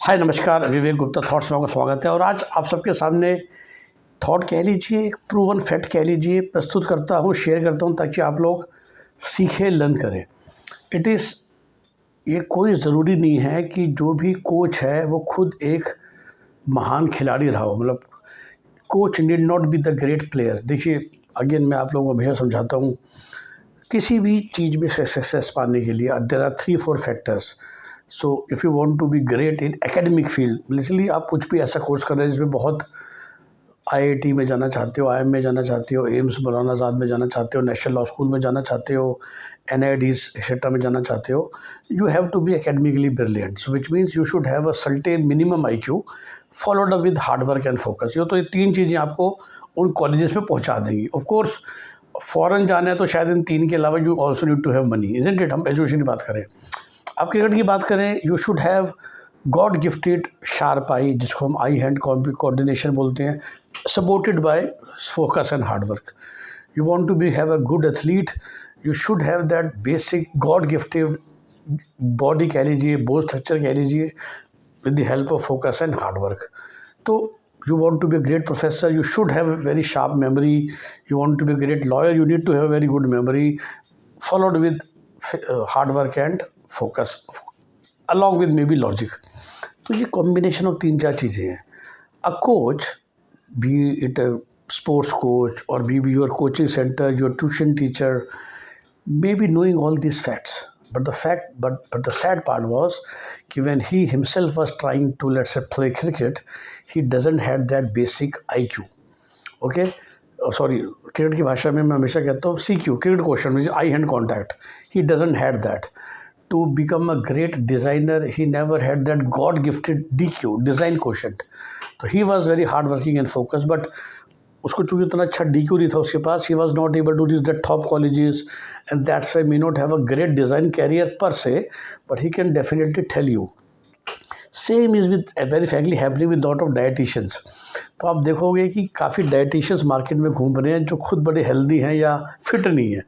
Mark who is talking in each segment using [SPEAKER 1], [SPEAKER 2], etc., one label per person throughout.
[SPEAKER 1] हाय नमस्कार, विवेक गुप्ता थॉट्स में आपका स्वागत है। और आज आप सबके सामने थॉट कह लीजिए, एक प्रूवन फैक्ट कह लीजिए, प्रस्तुत करता हूँ, शेयर करता हूँ ताकि आप लोग सीखें, लर्न करें। ये कोई ज़रूरी नहीं है कि जो भी कोच है वो खुद एक महान खिलाड़ी रहा हो। मतलब coach need not be the great player. देखिए, अगेन मैं आप लोगों को हमेशा समझाता हूँ, किसी भी चीज़ में सक्सेस पाने के लिए there are 3-4 factors. So if you want to be great in academic field, इसलिए आप कुछ भी ऐसा कोर्स कर रहे हैं जिसमें बहुत आईआईटी में जाना चाहते हो, आईएम में जाना चाहते हो, एम्स मौलाना आज़ाद में जाना चाहते हो, नेशनल लॉ स्कूल में जाना चाहते हो, एनआईडीज एक्सेट्रा में जाना चाहते हो, you have to be academically brilliant, which means you should have a certain minimum IQ followed up with hard work and focus. ये 3 चीज़ें आपको उन कॉलेजेस में पहुंचा देंगी। ऑफ कोर्स फॉरेन जाना है तो शायद इन 3 के अलावा you also need to have money, isn't it. हम एजुकेशन की बात करें, आप क्रिकेट की बात करें, you should have god gifted sharp eye, जिसको हम आई हैंड कोऑर्डिनेशन बोलते हैं, supported by focus and hard work. You want to be have a good athlete, you should have that basic god gifted body कह लीजिए, bone structure कह लीजिए, with the help of focus and hard work. तो you want to be a great professor, you should have a very sharp memory. You want to be a great lawyer, you need to have a very good memory followed with hard work and focus along with maybe logic. तो ये combination of 3-4 चीज़ें हैं। A coach, be it a sports coach और be your coaching centre, your tuition teacher, may be knowing all these facts, but the sad part was कि when he himself was trying to, let's say, play cricket, he doesn't had that basic IQ. Okay, sorry, cricket की भाषा में मैं हमेशा कहता हूँ CQ, cricket question which I hand contact, he doesn't had that. To become a great designer he never had that god gifted DQ, design question. तो he was very hard working and focus, but उसको चूँकि इतना अच्छा DQ नहीं था उसके पास, he was not able to reach the top colleges, and that's why may not have a great design career per se, but he can definitely tell you. Same is with very frankly happening with lot of dietitians. तो आप देखोगे कि काफ़ी dietitians market में घूम रहे हैं जो खुद बड़े हेल्दी हैं या फिट नहीं है।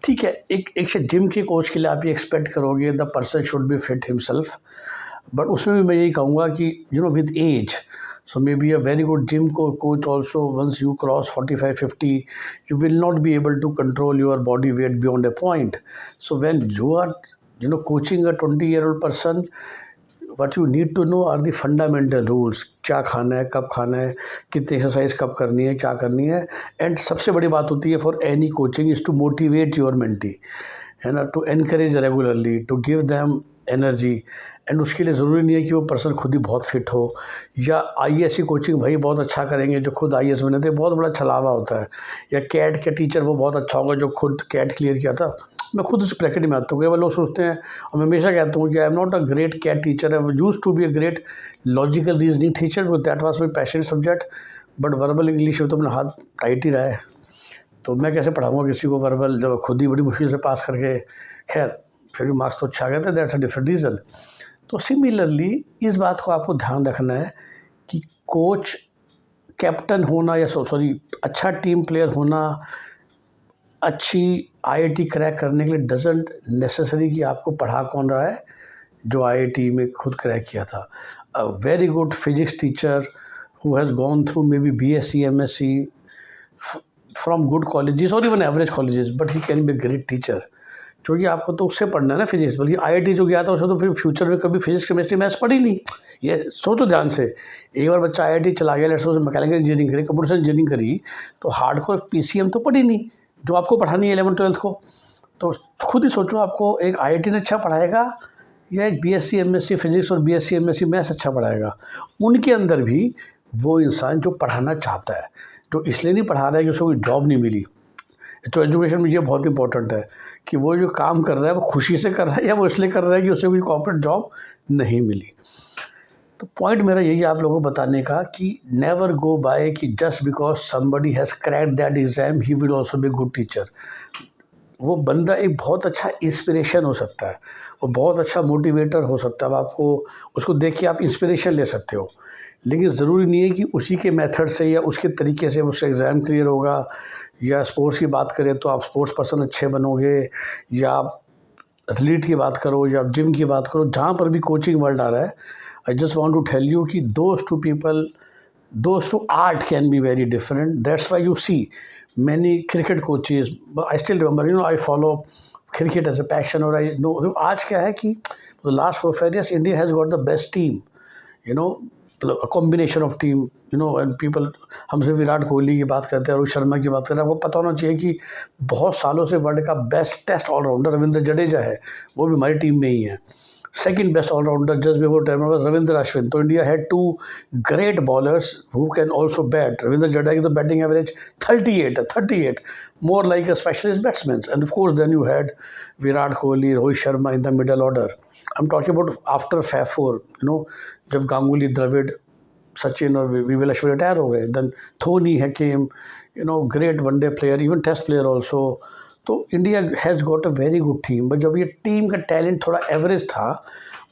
[SPEAKER 1] ठीक है, एक से जिम के कोच के लिए आप ये एक्सपेक्ट करोगे the person should be fit himself, but उसमें भी मैं यही कहूँगा कि with age, so maybe a very good gym coach also, once you cross 45-50, you will not be able to control your body weight beyond a point. So when you are coaching a 20-year-old person, what you need to know are the fundamental rules, क्या खाना है, कब खाना है, कितनी exercise कब करनी है, क्या करनी है। एंड सबसे बड़ी बात होती है for any coaching is to motivate your mentee, है ना, to encourage regularly, to give them energy. And उसके लिए ज़रूरी नहीं है कि वो पर्सन खुद ही बहुत फिट हो, या IAS की कोचिंग भाई बहुत अच्छा करेंगे जो खुद IAS बने थे, बहुत बड़ा छलावा होता है। या कैट के टीचर वो बहुत अच्छा होगा जो खुद कैट क्लियर किया था। मैं खुद उस ब्रैकेट में आता हूँ। केवल लोग सोचते हैं, और मैं हमेशा कहता हूँ कि I am not a great CAT teacher, I use to be a great logical reasoning teacher, that was my passion subject, but verbal English में तो अपना हाथ टाइट ही रहा है। तो मैं कैसे पढ़ाऊँगा किसी को वर्बल, जब खुद ही बड़ी मुश्किल से पास करके, खैर फिर भी मार्क्स तो अच्छा आ गए थे, दैट्स अ डिफरेंट रीज़न। तो सिमिलरली इस बात को आपको ध्यान रखना है कि कोच, कैप्टन होना, या सॉरी अच्छा टीम प्लेयर होना, अच्छी IIT क्रैक करने के लिए डजंट नेसेसरी कि आपको पढ़ा कौन रहा है, जो IIT में खुद क्रैक किया था। A very good physics teacher who has gone through maybe BSc MSc from good colleges और even average colleges, but he can be great teacher. क्योंकि आपको तो उससे पढ़ना है ना फिजिक्स, बल्कि IIT जो गया था उसको तो फिर फ्यूचर में कभी फिजिक्स केमिस्ट्री मैथ्स पढ़ी नहीं। ये सोचो ध्यान से, एक बार बच्चा IIT चला गया, लेट्स सपोज मैकेनिकल इंजीनियरिंग करी, कंप्यूटर साइंस इंजीनियरिंग करी, तो हार्डकोर PCM तो पढ़ी नहीं जो आपको पढ़ानी है 11th-12th को। तो खुद ही सोचो, आपको एक IIT ने अच्छा पढ़ाएगा या एक BSc MSc फिजिक्स और BSc MSc मैथ्स अच्छा पढ़ाएगा। उनके अंदर भी वो इंसान जो पढ़ाना चाहता है, जो इसलिए नहीं पढ़ा रहा है कि उसको कोई जॉब नहीं मिली। तो एजुकेशन में ये बहुत इंपॉर्टेंट है कि वो जो काम कर रहा है वो खुशी से कर रहा है या वो इसलिए कर रहा है कि उसे कोई कॉर्पोरेट जॉब नहीं मिली। तो पॉइंट मेरा यही आप लोगों को बताने का कि नेवर गो बाय कि just because somebody has cracked that exam he will also be good teacher. वो बंदा एक बहुत अच्छा इंस्पिरेशन हो सकता है, वो बहुत अच्छा मोटिवेटर हो सकता है, आपको उसको देख के आप इंस्पिरेशन ले सकते हो, लेकिन ज़रूरी नहीं है कि उसी के मेथड से या उसके तरीके से उससे एग्ज़ाम क्लियर होगा। या स्पोर्ट्स की बात करें तो आप स्पोर्ट्स पर्सन अच्छे बनोगे, या आप एथलीट की बात करो या जिम की बात करो, जहाँ पर भी कोचिंग वर्ल्ड आ रहा है, I just want to tell you कि those two people, those two art can be very different. That's why you see many cricket coaches. I still remember, I follow cricket as a passion, और I know आज क्या है कि the last 4-5 years India has got the best team, a combination of team, and people, हमसे विराट कोहली की बात करते हैं, रोहित शर्मा की बात करते हैं, आपको पता होना चाहिए कि बहुत सालों से वर्ल्ड का best test allrounder Ravindra Jadeja है, वो भी हमारी टीम में ही है. Second best all-rounder just before time was Ravindra Ashwin. So India had two great bowlers who can also bat. Ravindra Jadeja's batting average 38, more like a specialist batsman. And of course, then you had Virat Kohli, Rohit Sharma in the middle order. I'm talking about after Fab Four. जब Ganguly, Dravid, Sachin और Vivian retire हो गए. Then Dhoni came, great one-day player, even test player also. तो India has got a very good team. But जब ये team का talent थोड़ा average था,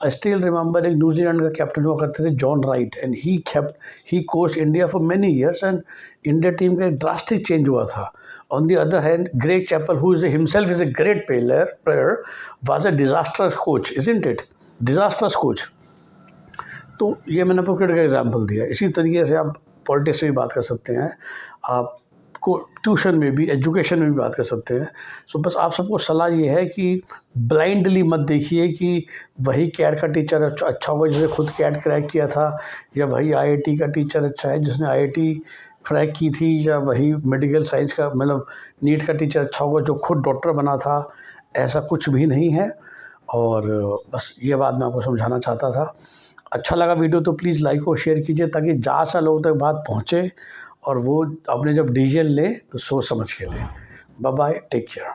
[SPEAKER 1] आई स्टिल रिमेंबर एक न्यूजीलैंड का कैप्टन हुआ करते थे John Wright, and he coach India for many years, and India team का एक ड्रास्टिक चेंज हुआ था. On the other hand, Greg Chappell, who is himself is a great player, was a disasters coach, isn't it? Disasters coach. तो ये मैंने आपको cricket का example दिया. इसी तरीके से आप पॉलिटिक्स में भी बात कर सकते हैं, आप को ट्यूशन में भी, एजुकेशन में भी बात कर सकते हैं. सो बस आप सबको सलाह ये है कि ब्लाइंडली मत देखिए कि वही कैट का टीचर अच्छा होगा जिसने खुद कैट क्रैक किया था, या वही आईआईटी का टीचर अच्छा है जिसने आईआईटी क्रैक की थी, या वही मेडिकल साइंस का मतलब नीट का टीचर अच्छा होगा जो खुद डॉक्टर बना था. ऐसा कुछ भी नहीं है. और बस ये बात मैं आपको समझाना चाहता था. अच्छा लगा वीडियो तो प्लीज़ लाइक और शेयर कीजिए, ताकि ज़्यादा लोगों तक बात पहुँचे और वो अपने जब डिसीजन ले तो सोच समझ के ले. Bye bye, take care.